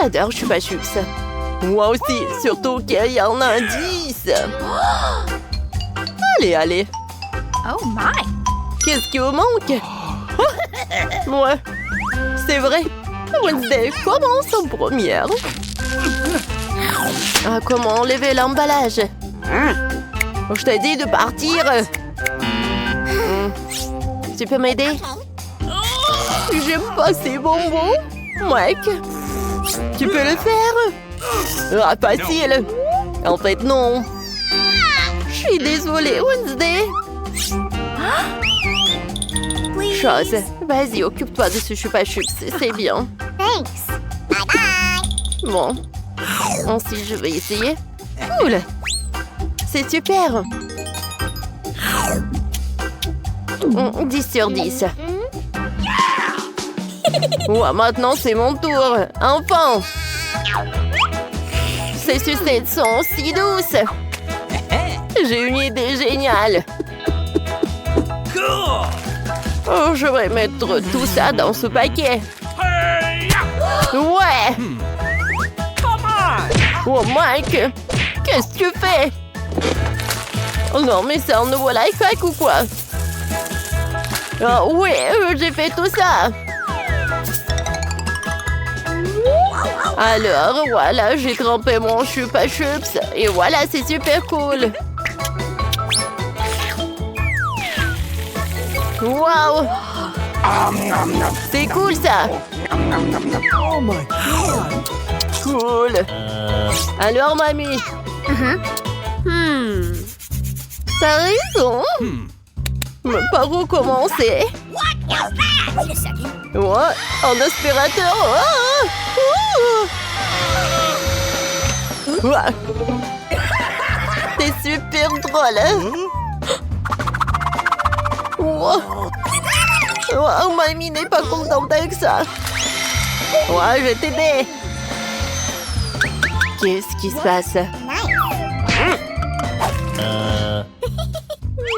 J'adore Chupa Chups. Moi aussi, surtout qu'il y a un indice. Allez, allez. Oh my! Qu'est-ce qui vous manque? Ouais, c'est vrai. Wednesday commence en première. Ah, comment enlever l'emballage? Je t'ai dit de partir. Tu peux m'aider? J'aime pas ces bonbons. Mec, tu peux le faire? Ah, facile. En fait, non. Je suis désolée, Wednesday. Chose, vas-y, occupe-toi de ce Chupa Chups, c'est bien. Thanks. Bye bye. Bon, ensuite je vais essayer. Cool. C'est super. 10 sur 10. Ouais, maintenant c'est mon tour. Enfin. Ces sucettes sont si douces. J'ai une idée géniale. Oh, je vais mettre tout ça dans ce paquet. Ouais. Oh, Mike, qu'est-ce que tu fais? Oh non, mais c'est un nouveau life hack ou quoi? Oh, oui, j'ai fait tout ça. Alors, voilà, j'ai trempé mon Chupa Chups. Et voilà, c'est super cool. Wow! C'est cool, ça! Oh my God! Cool! Alors, mamie? T'as raison! Mais par où commencer? Ouais, un aspirateur! Ouais. C'est super drôle! Wow. Wow, mamie n'est pas contente avec ça. Ouais, je vais t'aider. Qu'est-ce qui se passe?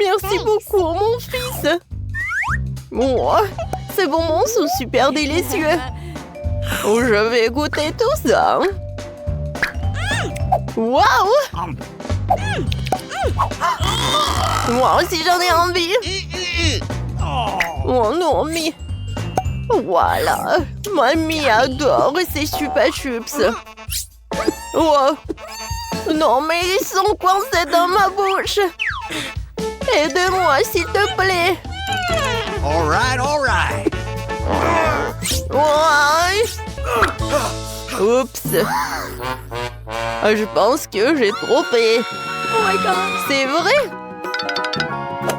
Merci beaucoup, mon fils. Wow, ces bonbons sont super délicieux. Oh, je vais goûter tout ça. Waouh! Moi aussi, j'en ai envie. Oh non, mais... Voilà. Mamie adore ces Chupa Chups. Oh. Non, mais ils sont coincés dans ma bouche. Aide-moi, s'il te plaît. All right. Ouais. Oups. Je pense que j'ai trompé. Oh my God! C'est vrai?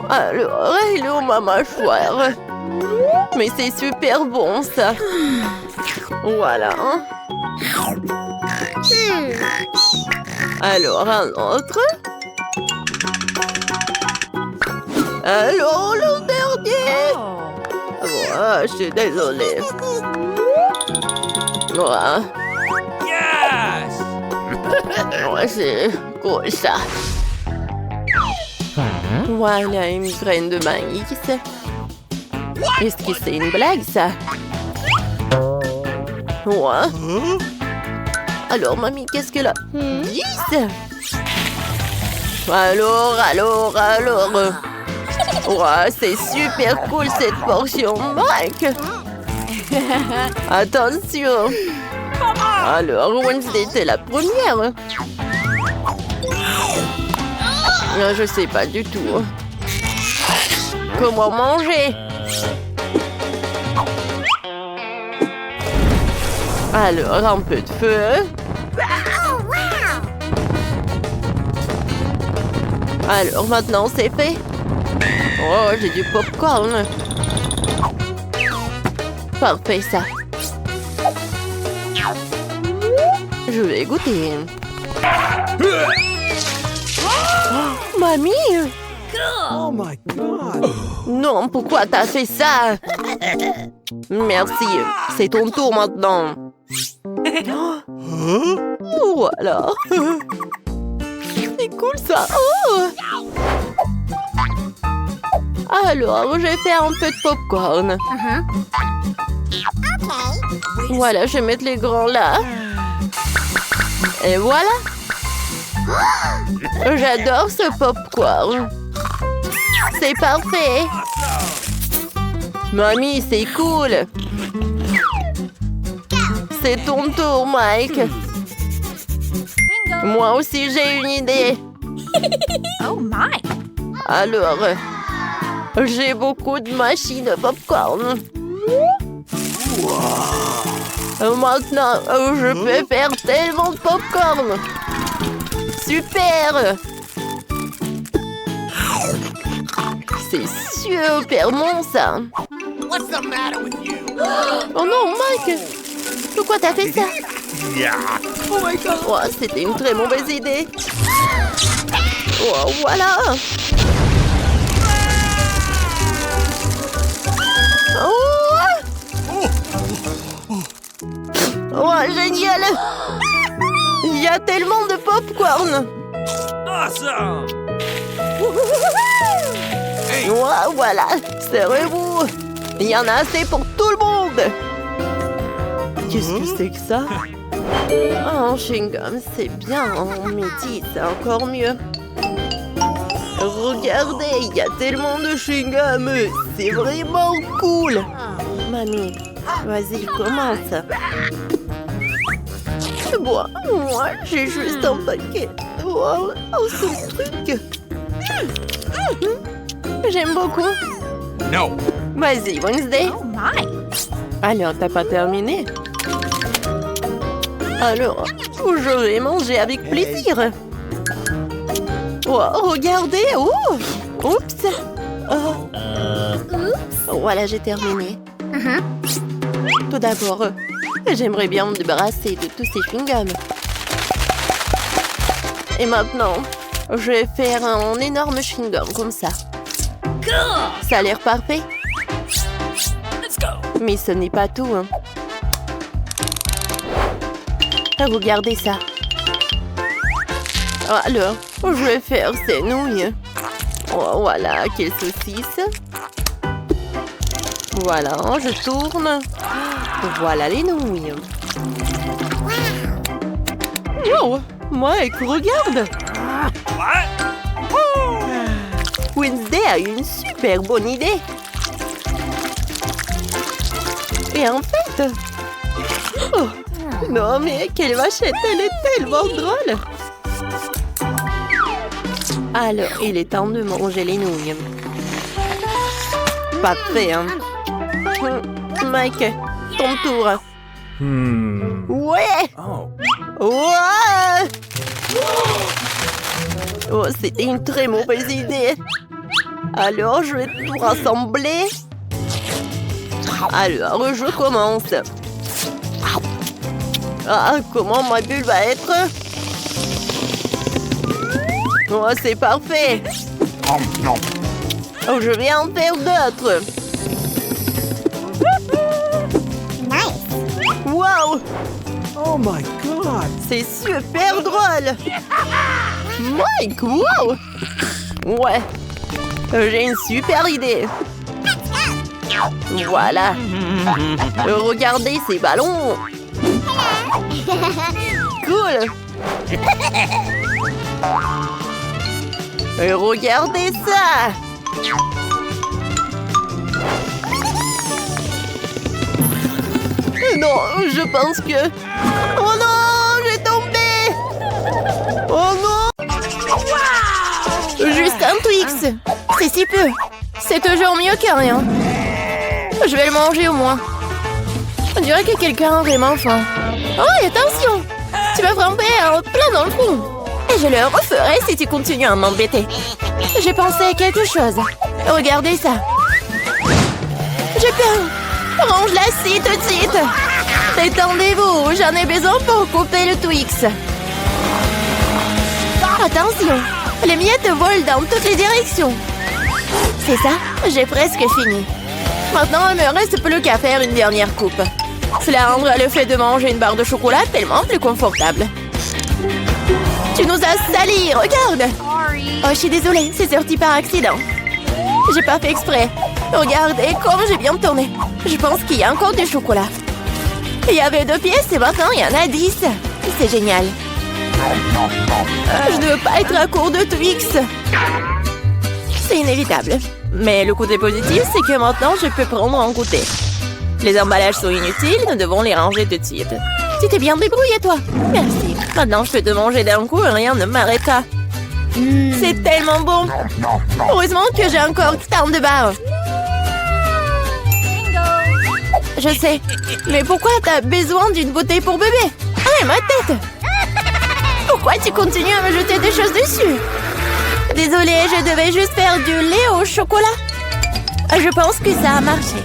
Alors, il est où ma mâchoire? Mais c'est super bon, ça. Voilà. Alors, un autre. Alors, le dernier. Ouais, je suis désolée. Ouais. Yes! Ouais, c'est cool, ça. Voilà, une graine de maïs. Est-ce que c'est une blague, ça? Ouais. Alors, mamie, qu'est-ce qu'elle a? 10? Alors. Ouais, c'est super cool, cette portion, Mike. Attention. Alors, Wednesday, t'es la première. Je sais pas du tout. Comment manger? Alors, un peu de feu. Alors, maintenant, c'est fait. Oh, j'ai du popcorn. Parfait, ça. Je vais goûter. Oh, mamie! Oh my God! Non, pourquoi t'as fait ça? Merci, c'est ton tour maintenant. Voilà. C'est cool ça. Oh. Alors, je vais faire un peu de popcorn. Voilà, je vais mettre les grands là. Et voilà. J'adore ce popcorn. C'est parfait. Mamie, c'est cool. C'est ton tour, Mike. Bingo. Moi aussi, j'ai une idée. Oh my. Alors, j'ai beaucoup de machines de popcorn. Maintenant, je peux faire tellement de popcorn. Super! C'est super bon, ça. What's the matter with you? Oh non, Mike! Pourquoi t'as fait ça? Yeah. Oh my god. Oh, c'était une très mauvaise idée. Oh, voilà! Oh! Oh, génial! Il y a tellement de popcorn! Awesome. Oh, voilà! Serrez-vous! Il y en a assez pour tout le monde! Qu'est-ce que c'est que ça? Oh, chewing-gum, c'est bien. Mais dis, c'est encore mieux. Regardez, il y a tellement de chewing-gum. C'est vraiment cool. Mamie, vas-y, commence. Bon, moi, j'ai juste un paquet. Wow, ce truc. J'aime beaucoup. No. Vas-y, Wednesday. Oh my. Alors, t'as pas terminé? Alors, je vais manger avec plaisir. Oh, regardez! Oh! Oups! Oh. Voilà, j'ai terminé. Tout d'abord, j'aimerais bien me débarrasser de tous ces chewing-gums. Et maintenant, je vais faire un énorme chewing-gum comme ça. Ça a l'air parfait. Let's go. Mais ce n'est pas tout, hein. Regardez ça. Alors, je vais faire ces nouilles. Oh, voilà, quelle saucisse. Voilà, je tourne. Voilà les nouilles. Wow, Mike, regarde. Wednesday a une super bonne idée. Et en fait... Oh, non, mais quelle vachette, elle est tellement drôle. Alors, il est temps de manger les nouilles. Parfait, hein. Mike, ton tour. Ouais. Ouais. Oh, c'était une très mauvaise idée. Alors, je vais tout rassembler. Alors, je commence. Ah, comment ma bulle va être? Oh, c'est parfait. Oh, je vais en faire d'autres. Wow! Oh my god. C'est super drôle. Mike, wow! Ouais, j'ai une super idée. Voilà. Regardez ces ballons. Cool. Et regardez ça. Non, je pense que... Oh non, j'ai tombé. Oh non. Juste un Twix. C'est si peu. C'est toujours mieux que rien. Je vais le manger au moins. On dirait que quelqu'un a vraiment faim. Oh, et attention! Tu vas frapper plein dans le front. Et je le referai si tu continues à m'embêter. J'ai pensé à quelque chose. Regardez ça. J'ai peur. Range la scie tout de suite. Détendez-vous, j'en ai besoin pour couper le Twix. Attention, les miettes volent dans toutes les directions. C'est ça, j'ai presque fini. Maintenant, il me reste plus qu'à faire une dernière coupe. Cela rendra le fait de manger une barre de chocolat tellement plus confortable. Tu nous as salis, regarde! Sorry. Oh, je suis désolée, c'est sorti par accident. J'ai pas fait exprès. Regardez comme j'ai bien tourné. Je pense qu'il y a encore du chocolat. Il y avait 2 pièces et maintenant il y en a 10. C'est génial. Je ne veux pas être à court de Twix. C'est inévitable. Mais le côté positif, c'est que maintenant, je peux prendre en goûter. Les emballages sont inutiles, nous devons les ranger tout de suite. Tu t'es bien débrouillé, toi. Merci. Maintenant, je peux te manger d'un coup et rien ne m'arrêtera. C'est tellement bon. Heureusement que j'ai encore tant de barres. Je sais. Mais pourquoi t'as besoin d'une bouteille pour bébé? Ah, ma tête! Pourquoi tu continues à me jeter des choses dessus? Désolée, je devais juste faire du lait au chocolat. Je pense que ça a marché.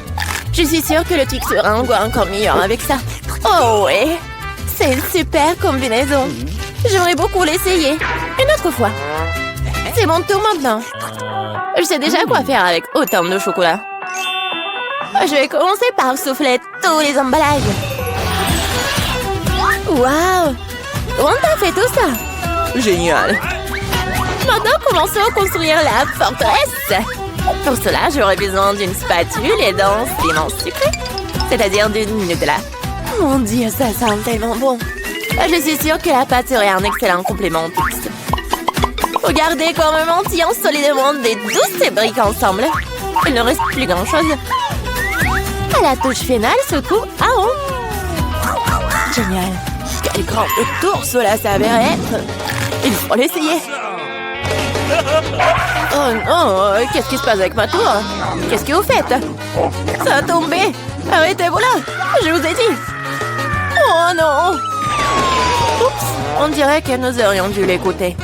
Je suis sûre que le Twix sera encore meilleur avec ça. Oh ouais! C'est une super combinaison. J'aimerais beaucoup l'essayer. Une autre fois. C'est mon tour maintenant. Je sais déjà quoi faire avec autant de chocolat. Je vais commencer par souffler tous les emballages. Waouh! Comment t'as fait tout ça? Génial! Maintenant, commençons à construire la forteresse. Pour cela, j'aurai besoin d'une spatule et d'un ciment sucré. C'est-à-dire d'une Nutella. Mon Dieu, ça sent tellement bon. Je suis sûre que la pâte serait un excellent complément au Twix. Regardez comment on tient solidement des douces briques ensemble. Il ne reste plus grand-chose. À la touche finale se trouve en haut. Génial. Quel grand tour cela s'avérait être. Il faut l'essayer. Oh non, qu'est-ce qui se passe avec ma tour? Qu'est-ce que vous faites? Ça a tombé. Arrêtez-vous là. Je vous ai dit. Oh non. Oups, on dirait que nous aurions dû l'écouter.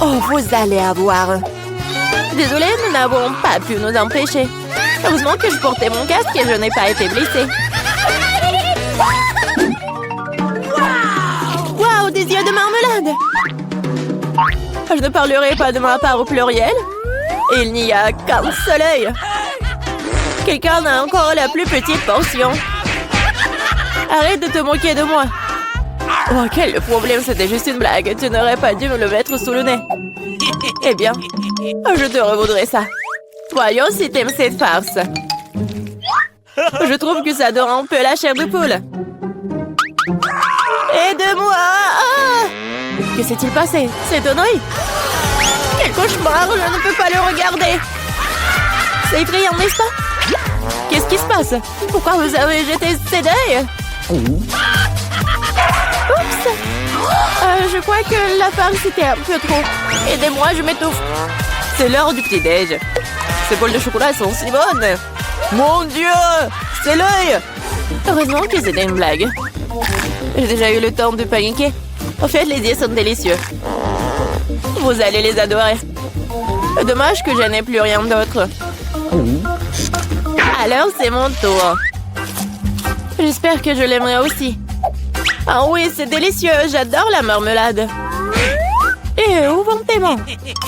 Oh, vous allez avoir. Désolée, nous n'avons pas pu nous empêcher. Heureusement que je portais mon casque et je n'ai pas été blessée. Waouh, des yeux de marmelade! Je ne parlerai pas de ma part au pluriel. Il n'y a qu'un seul œil. Quelqu'un a encore la plus petite portion. Arrête de te moquer de moi. Oh, quel problème, c'était juste une blague. Tu n'aurais pas dû me le mettre sous le nez. Eh bien, je te revaudrai ça. Voyons si t'aimes cette farce. Je trouve que ça dore un peu la chair de poule. Aide-moi! Ah! Que s'est-il passé? C'est un œil? Quel cauchemar! Je ne peux pas le regarder. C'est effrayant, n'est-ce pas? Qu'est-ce qui se passe? Pourquoi vous avez jeté cet œil? Oups! Je crois que la farce était un peu trop. Aidez-moi, je m'étouffe. C'est l'heure du petit-déj. Ces bols de chocolat sont si bonnes. Mon Dieu! C'est l'œil! Heureusement que c'était une blague. J'ai déjà eu le temps de paniquer. En fait, les yeux sont délicieux. Vous allez les adorer. Dommage que je n'ai plus rien d'autre. Alors, c'est mon tour. J'espère que je l'aimerai aussi. Ah oui, c'est délicieux. J'adore la marmelade. Et où vont tes mains?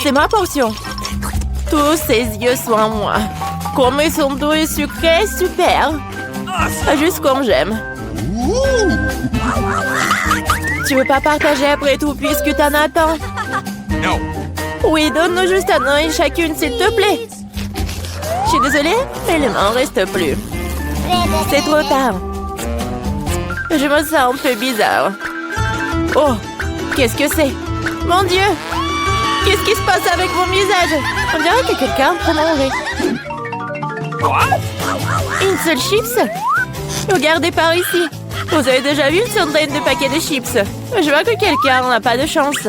C'est ma portion. Tous ces yeux sont à moi. Comme ils sont doux et sucrés, super. Juste comme j'aime. Tu veux pas partager après tout puisque t'en as tant? No. Oui, donne-nous juste un œil chacune, s'il te plaît. Je suis désolée, mais il m'en reste plus. C'est trop tard. Je me sens un peu bizarre. Oh, qu'est-ce que c'est? Mon Dieu! Qu'est-ce qui se passe avec mon visage? On dirait que quelqu'un prend manger. Une seule chips? Regardez par ici. Vous avez déjà vu une centaine de paquets de chips. Je vois que quelqu'un n'a pas de chance.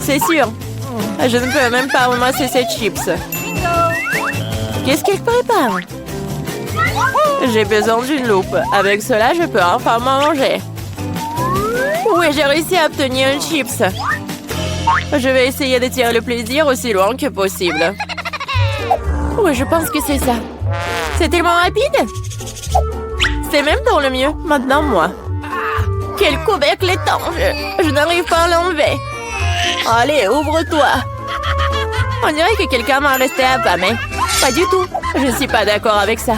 C'est sûr. Je ne peux même pas ramasser cette chips. Qu'est-ce qu'il prépare? J'ai besoin d'une loupe. Avec cela, je peux enfin manger. Oui, j'ai réussi à obtenir une chips. Je vais essayer de tirer le plaisir aussi loin que possible. Oui, je pense que c'est ça. C'est tellement rapide. C'est même dans le mieux. Maintenant, moi. Quel couvercle étanche. Je n'arrive pas à l'enlever. Allez, ouvre-toi. On dirait que quelqu'un m'a resté affamé. Pas du tout. Je ne suis pas d'accord avec ça.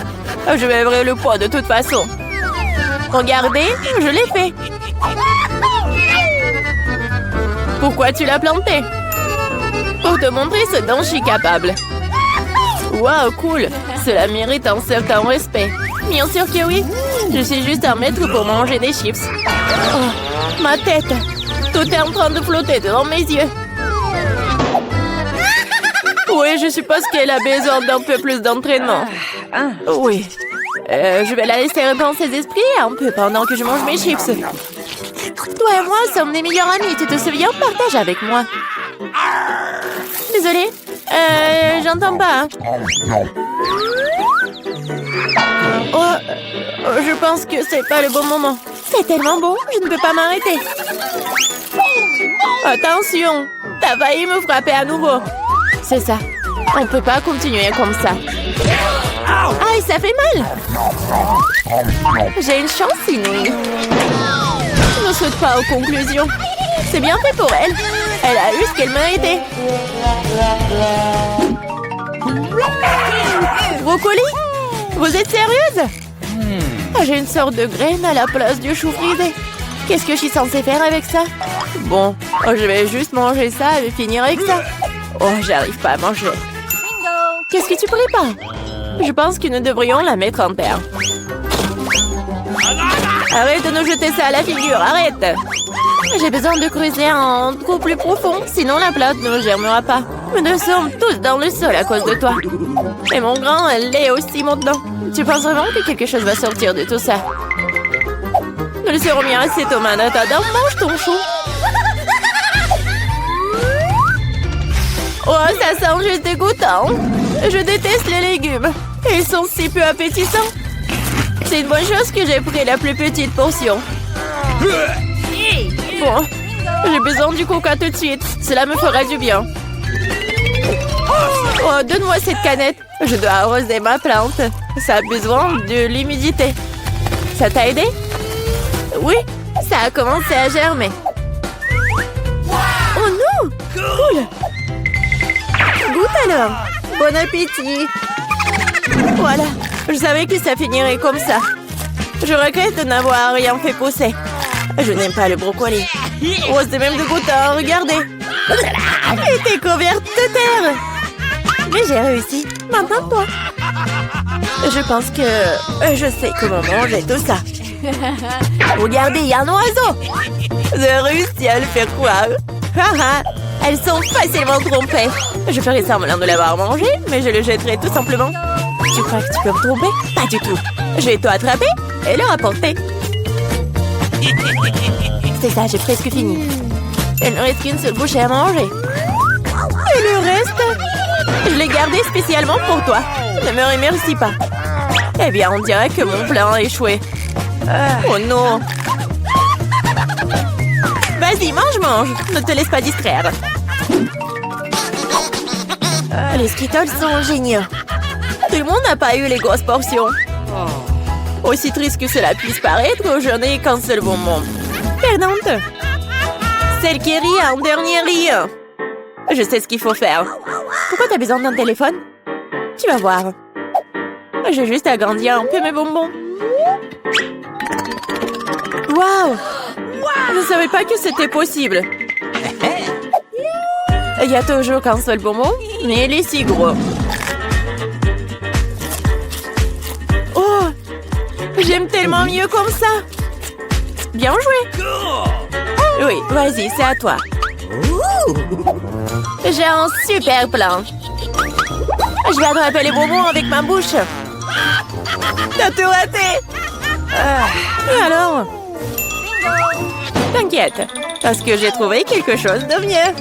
Je vais ouvrir le pot de toute façon. Regardez, je l'ai fait. Pourquoi tu l'as planté? Pour te montrer ce dont je suis capable. Waouh, cool. Cela mérite un certain respect. Bien sûr que oui. Je suis juste un maître pour manger des chips. Oh, ma tête. Tout est en train de flotter devant mes yeux. Oui, je suppose qu'elle a besoin d'un peu plus d'entraînement. Oui. Je vais la laisser reprendre ses esprits un peu pendant que je mange mes chips. Toi et moi sommes les meilleurs amis, tu te souviens? Partage avec moi. Désolée. J'entends pas. Hein. Je pense que c'est pas le bon moment. C'est tellement bon, je ne peux pas m'arrêter. Attention, t'as failli me frapper à nouveau. C'est ça. On peut pas continuer comme ça. Aïe, ça fait mal. J'ai une chance inouïe. Je ne saute pas aux conclusions. C'est bien fait pour elle. Elle a eu ce qu'elle méritait. Brocoli? Vous êtes sérieuse? J'ai une sorte de graine à la place du chou frisé. Qu'est-ce que je suis censée faire avec ça? Bon, je vais juste manger ça et finir avec ça. Oh, j'arrive pas à manger. Qu'est-ce que tu prépares? Je pense que nous devrions la mettre en terre. Arrête de nous jeter ça à la figure, arrête! J'ai besoin de creuser un trou plus profond, sinon la plante ne germera pas. Nous sommes tous dans le sol à cause de toi. Et mon grand, elle l'est aussi maintenant. Tu penses vraiment que quelque chose va sortir de tout ça? Nous le serons bien assez, Thomas. Attends, mange ton chou. Oh, ça sent juste dégoûtant. Je déteste les légumes. Ils sont si peu appétissants. C'est une bonne chose que j'ai pris la plus petite portion. Bon, j'ai besoin du coca tout de suite. Cela me fera du bien. Oh, donne-moi cette canette. Je dois arroser ma plante. Ça a besoin de l'humidité. Ça t'a aidé? Oui, ça a commencé à germer. Oh non! Cool! Goûte alors! Bon appétit! Voilà, je savais que ça finirait comme ça. Je regrette de n'avoir rien fait pousser. Je n'aime pas le brocoli. Oh, c'est même dégoûtant, regardez. Elle était couverte de terre. Mais j'ai réussi. Maintenant, toi. Je pense que je sais comment manger tout ça. Regardez, il y a un oiseau. J'ai réussi à le faire croire. Elles sont facilement trompées. Je ferai semblant de l'avoir mangé, mais je le jetterai tout simplement. Tu crois que tu peux me tromper? Pas du tout. Je vais tout attraper et le rapporter. C'est ça, j'ai presque fini. Il ne reste qu'une seule bouchée à manger. Et le reste, je l'ai gardé spécialement pour toi. Ne me remercie pas. Eh bien, on dirait que mon plan a échoué. Oh non. Vas-y, mange. Ne te laisse pas distraire. Les Skittles sont géniaux. Tout le monde n'a pas eu les grosses portions. Aussi triste que cela puisse paraître, je n'ai qu'un seul bonbon. Perdante. Celle qui rit en dernier rit. Je sais ce qu'il faut faire. Pourquoi t'as besoin d'un téléphone? Tu vas voir. J'ai juste agrandi un peu mes bonbons. Waouh! Je ne savais pas que c'était possible. Il y a toujours qu'un seul bonbon, mais il est si gros. Oh! J'aime tellement mieux comme ça. Bien joué. Oui, vas-y, c'est à toi. J'ai un super plan. Je vais attraper les bonbons avec ma bouche. T'as tout raté. Et alors? T'inquiète, parce que j'ai trouvé quelque chose de mieux.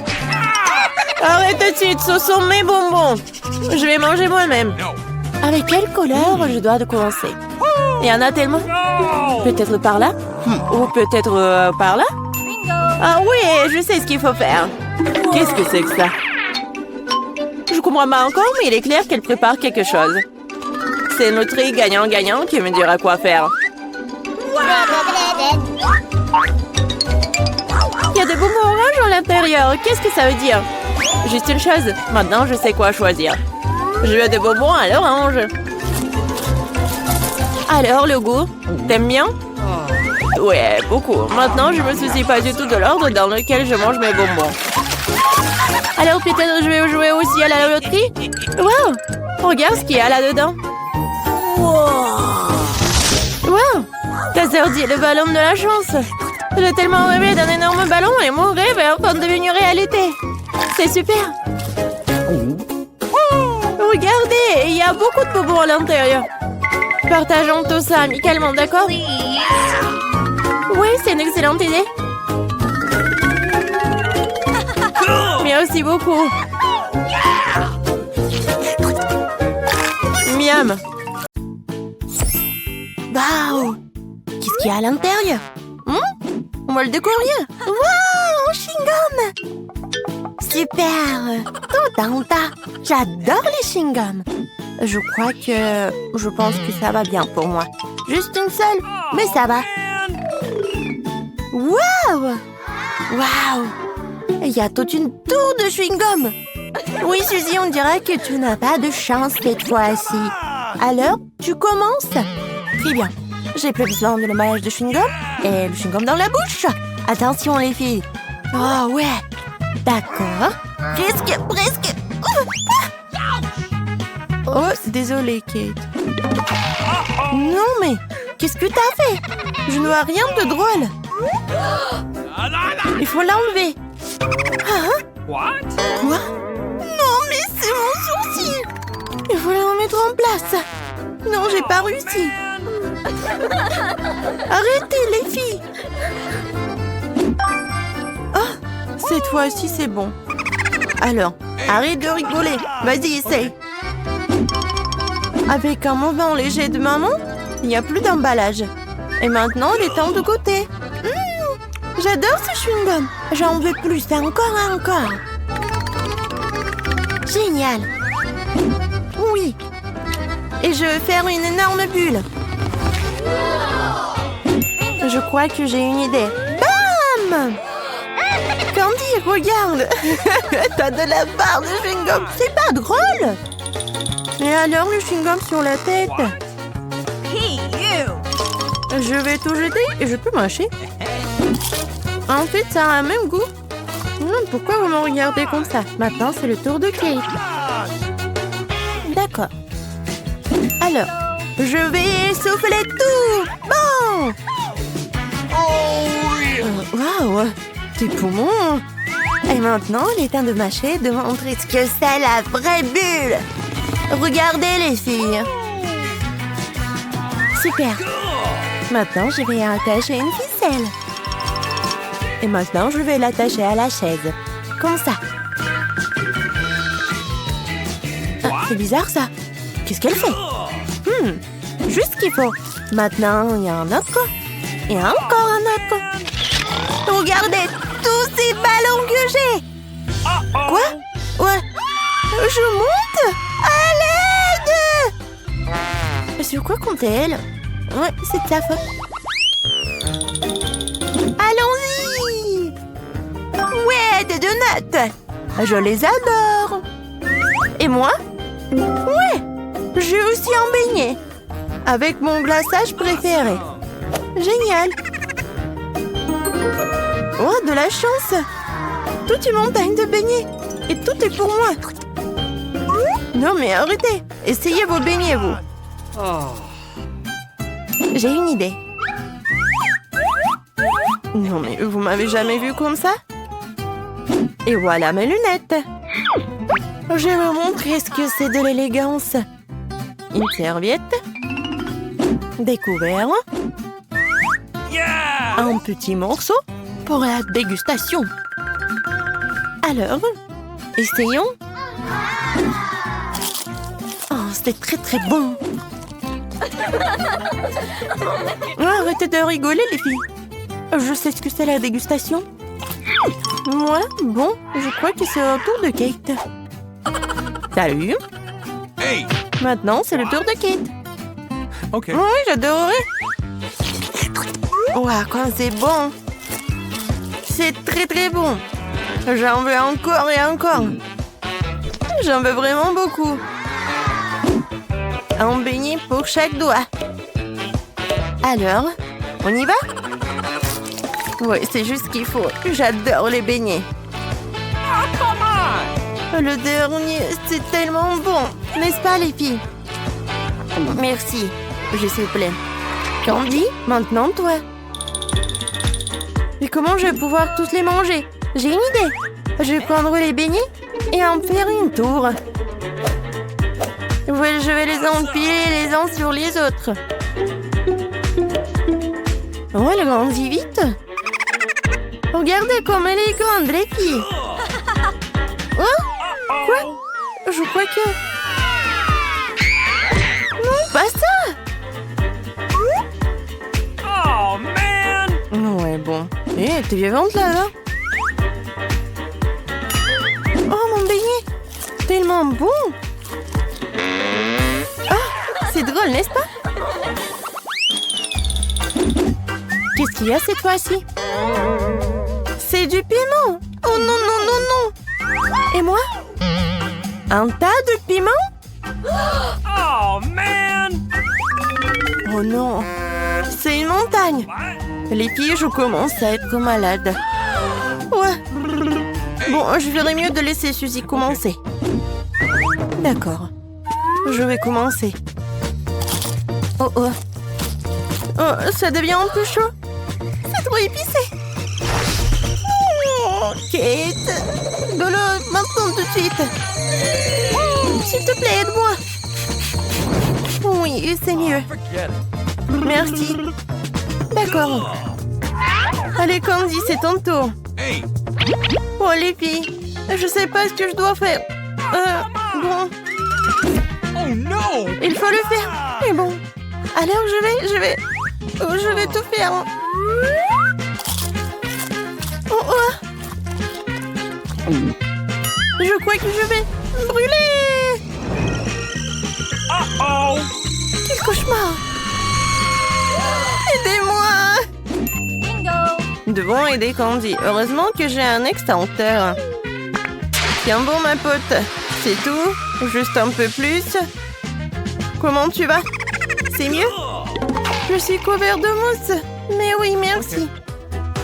Arrête tout de suite, ce sont mes bonbons. Je vais manger moi-même. Avec quelle couleur je dois commencer? Il y en a tellement. Peut-être par là? Ou peut-être par là? Ah oui, je sais ce qu'il faut faire. Qu'est-ce que c'est que ça? Je comprends pas encore, mais il est clair qu'elle prépare quelque chose. C'est notre gagnant-gagnant qui me dira quoi faire. Il y a des bonbons oranges à l'intérieur. Qu'est-ce que ça veut dire? Juste une chose. Maintenant, je sais quoi choisir. Je veux des bonbons à l'orange. Alors, le goût? T'aimes bien? Ouais, beaucoup. Maintenant, je me soucie pas du tout de l'ordre dans lequel je mange mes bonbons. Alors, peut-être je vais jouer aussi à la loterie? Wow! Regarde ce qu'il y a là-dedans. Wow! T'as sorti le ballon de la chance. J'ai tellement rêvé d'un énorme ballon et mon rêve est en train de devenir réalité. C'est super. Regardez, il y a beaucoup de bonbons à l'intérieur. Partageons tout ça amicalement, d'accord? Oui, c'est une excellente idée. Merci beaucoup. Miam. Waouh! Qu'est-ce qu'il y a à l'intérieur? On va le découvrir. Waouh! Un chewing-gum! Super! Tanta! J'adore les chewing-gums. Je pense que ça va bien pour moi. Juste une seule, mais ça va. Waouh! Waouh! Il y a toute une tour de chewing-gum. Oui, Suzy, on dirait que tu n'as pas de chance cette fois-ci. Alors, tu commences? Très bien. J'ai plus besoin de l'emballage de chewing-gum et le chewing-gum dans la bouche. Attention, les filles. Oh, ouais. D'accord. Presque. Oh, désolée, Kate. Non, mais qu'est-ce que t'as fait? Je ne vois rien de drôle. Il faut l'enlever. Hein? What? Quoi? Non, mais c'est mon sourcil. Il faut le remettre en place. Non, j'ai pas réussi. Arrêtez, les filles. Oh, cette fois-ci, c'est bon. Alors, arrête de rigoler. Vas-y, essaye. Avec un mouvement léger de maman, il n'y a plus d'emballage. Et maintenant, il est temps de goûter. J'adore ce chewing-gum. J'en veux plus, encore. Génial. Oui. Et je vais faire une énorme bulle. Je crois que j'ai une idée. Bam! Candy, regarde. T'as de la barre de chewing-gum. C'est pas drôle. Et alors, le chewing-gum sur la tête? Hey, you! Je vais tout jeter et je peux mâcher. En fait, ça a un même goût. Pourquoi vous me regardez comme ça? Maintenant, c'est le tour de Kate. D'accord. Alors, je vais souffler tout. Bon! Waouh! Tes poumons! Et maintenant, il est temps de mâcher, de montrer ce que c'est la vraie bulle. Regardez, les filles. Super. Maintenant, je vais attacher une ficelle. Et maintenant, je vais l'attacher à la chaise. Comme ça. Ah, c'est bizarre, ça. Qu'est-ce qu'elle fait? Juste ce qu'il faut. Maintenant, il y a un autre. Et encore un autre. Regardez tous ces ballons que j'ai. Quoi? Ouais. Je monte? À l'aide! Sur quoi comptait-elle? Ouais, c'est de sa faute. Allons-y! Ouais, des donuts! Je les adore! Et moi? Ouais! J'ai aussi un beignet! Avec mon glaçage préféré. Génial! Oh, de la chance! Toute une montagne de beignets! Et tout est pour moi! Non mais arrêtez! Essayez vos beignets, vous! J'ai une idée. Non mais vous m'avez jamais vu comme ça? Et voilà mes lunettes. Je vais vous montrer ce que c'est de l'élégance. Une serviette. Des couverts. Un petit morceau pour la dégustation. Alors, essayons. Oh, c'était très très bon. Arrêtez de rigoler, les filles. Je sais ce que c'est la dégustation. Moi, bon, je crois que c'est au tour de Kate. Salut. Hey. Maintenant, c'est le tour de Kate. Ok. Oui, j'adorerais. Ouah, quand c'est bon. C'est très très bon. J'en veux encore et encore. J'en veux vraiment beaucoup. Un beignet pour chaque doigt. Alors, on y va? Oui, c'est juste ce qu'il faut. J'adore les beignets. Le dernier, c'est tellement bon. N'est-ce pas, les filles? Merci. Je vous plaît. Candy, maintenant toi. Et comment je vais pouvoir tous les manger? J'ai une idée. Je vais prendre les beignets et en faire une tour. Ouais, je vais les empiler les uns sur les autres. Oh, elle grandit vite. Regardez comme elle est grande, les filles. Oh, quoi? Je crois que... Non, pas ça. Oh man! Ouais, bon. Eh, t'es vivante là, là? Oh, mon beignet! Tellement bon! Ah, c'est drôle, n'est-ce pas? Qu'est-ce qu'il y a cette fois-ci? C'est du piment! Oh non, non, non, non! Et moi? Un tas de piment? Oh man! Oh non! C'est une montagne! Les filles, je commence à être malade. Ouais. Bon, je ferais mieux de laisser Suzy commencer. D'accord. Je vais commencer. Oh oh. Oh, ça devient un peu chaud. C'est trop épicé. Oh, Kate. De l'eau, maintenant tout de suite. S'il te plaît, aide-moi. Oui, c'est mieux. Merci. D'accord. Allez, Candy, c'est ton tour. Hey! Oh, les filles, je sais pas ce que je dois faire. Bon, Oh no! il faut le faire. Mais bon, alors je vais tout faire. Oh, oh. Je crois que je vais brûler. Oh! Quel cauchemar. Aidez-moi. Bingo! Nous devons aider Candy. Heureusement que j'ai un extincteur. Tiens bon, ma pote. C'est tout. Juste un peu plus. Comment tu vas? C'est mieux? Je suis couvert de mousse. Mais oui, merci.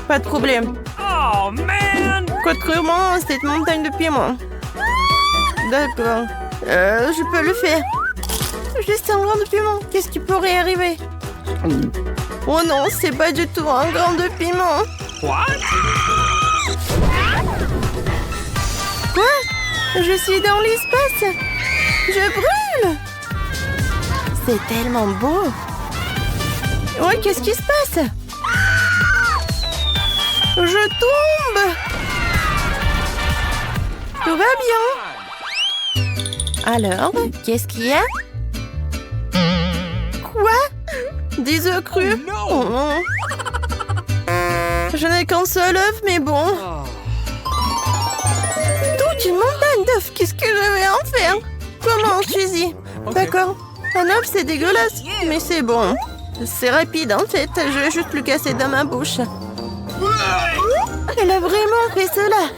Pas de problème. Oh man! Contrairement à cette montagne de piment. D'accord. Je peux le faire. Juste un grain de piment. Qu'est-ce qui pourrait arriver? Oh non, c'est pas du tout un grain de piment. What? Quoi? Je suis dans l'espace. Je brûle. C'est tellement beau. Ouais, qu'est-ce qui se passe? Je tombe. Tout va bien. Alors, qu'est-ce qu'il y a? Quoi? Des œufs crus? Oh non. Je n'ai qu'un seul œuf, mais bon. Toute une montagne d'œufs. Qu'est-ce que je vais en faire? Comment, Suzy? D'accord. Un œuf, c'est dégueulasse, mais c'est bon. C'est rapide, en fait. Je vais juste le casser dans ma bouche. Elle a vraiment fait cela.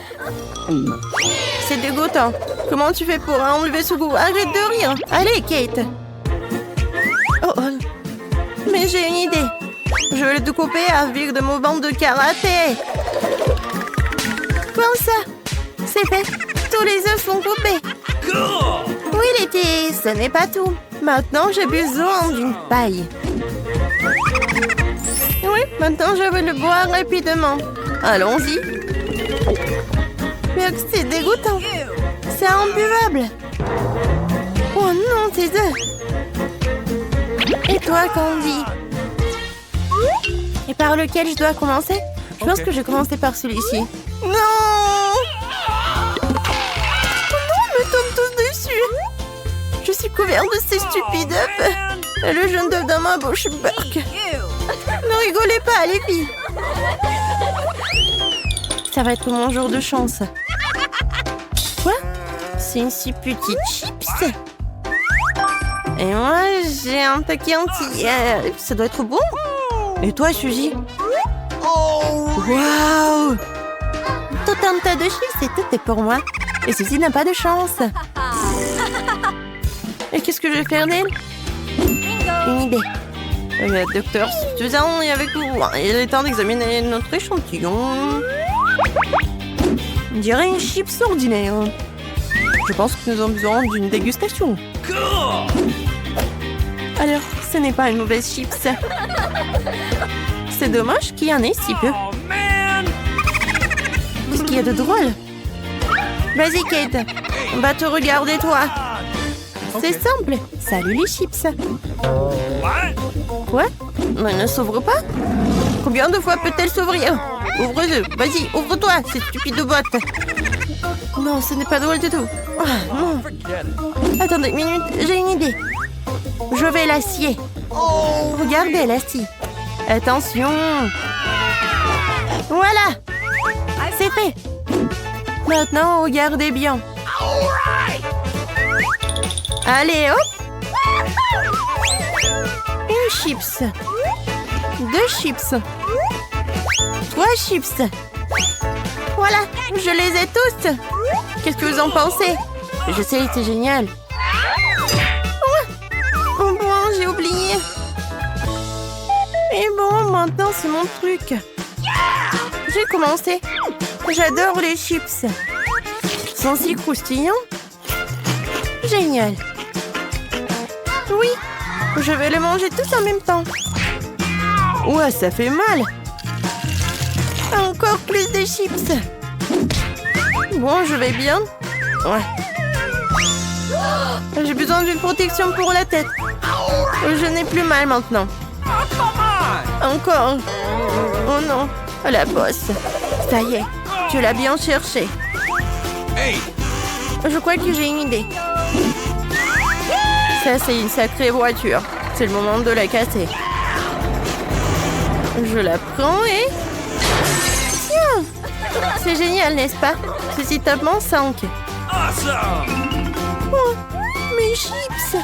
C'est dégoûtant. Comment tu fais pour enlever ce goût? Arrête de rire. Allez, Kate. Oh, oh. Mais j'ai une idée. Je vais le découper avec de mon bandes de karaté. Comme ça. C'est fait. Tous les œufs sont coupés. Oui, les filles, ce n'est pas tout. Maintenant, j'ai besoin d'une paille. Oui, maintenant, je vais le boire rapidement. Allons-y. Mais c'est dégoûtant. C'est imbuvable. Oh non, tes œufs. Et toi, Candy? Et par lequel je dois commencer? Je pense que je vais commencer par celui-ci. Non! Non, me tombe tous dessus. Je suis couvert de ces stupides œufs. Et le jaune d'œuf dans ma bouche, burk. Ne rigolez pas, les filles. Ça va être mon jour de chance. Quoi? C'est une si petite chips. Et moi, j'ai un paquet entier. Ça doit être bon. Et toi, Suzy? Waouh! Tout un tas de chips et tout est pour moi. Et Suzy n'a pas de chance. Et qu'est-ce que je vais faire d'elle? Une idée. Le docteur Suzanne est avec vous. Il est temps d'examiner notre échantillon. On dirait une chips ordinaire. Je pense que nous avons besoin d'une dégustation. Alors, ce n'est pas une mauvaise chips. C'est dommage qu'il y en ait si peu. Oh man! Qu'est-ce qu'il y a de drôle? Vas-y, Kate. On va te regarder, toi. C'est simple. Salut les chips. What? Quoi? Mais elle ne s'ouvre pas? Combien de fois peut-elle s'ouvrir? Ouvre-le. Vas-y, ouvre-toi, cette stupide boîte. Non, ce n'est pas drôle du tout. Ah, non. Attendez une minute, j'ai une idée. Je vais la scier. Regardez, la scie. Attention. Voilà. C'est fait. Maintenant, regardez bien. Allez, hop. Une chips. 2 chips. 3 chips. Voilà, je les ai tous. Qu'est-ce que vous en pensez? Je sais, c'est génial. Oh bon, j'ai oublié. Et bon, maintenant c'est mon truc. J'ai commencé. J'adore les chips. Ils sont si croustillants. Génial. Oui, je vais les manger tous en même temps. Ouais, ça fait mal. Encore plus de chips. Bon, je vais bien. Ouais. J'ai besoin d'une protection pour la tête. Je n'ai plus mal maintenant. Encore. Oh non. La bosse. Ça y est. Tu l'as bien cherché. Hey! Je crois que j'ai une idée. Ça, c'est une sacrée voiture. C'est le moment de la casser. Je la prends et... Tiens! C'est génial, n'est-ce pas? Ceci tape 5. Awesome! Oh, mes chips!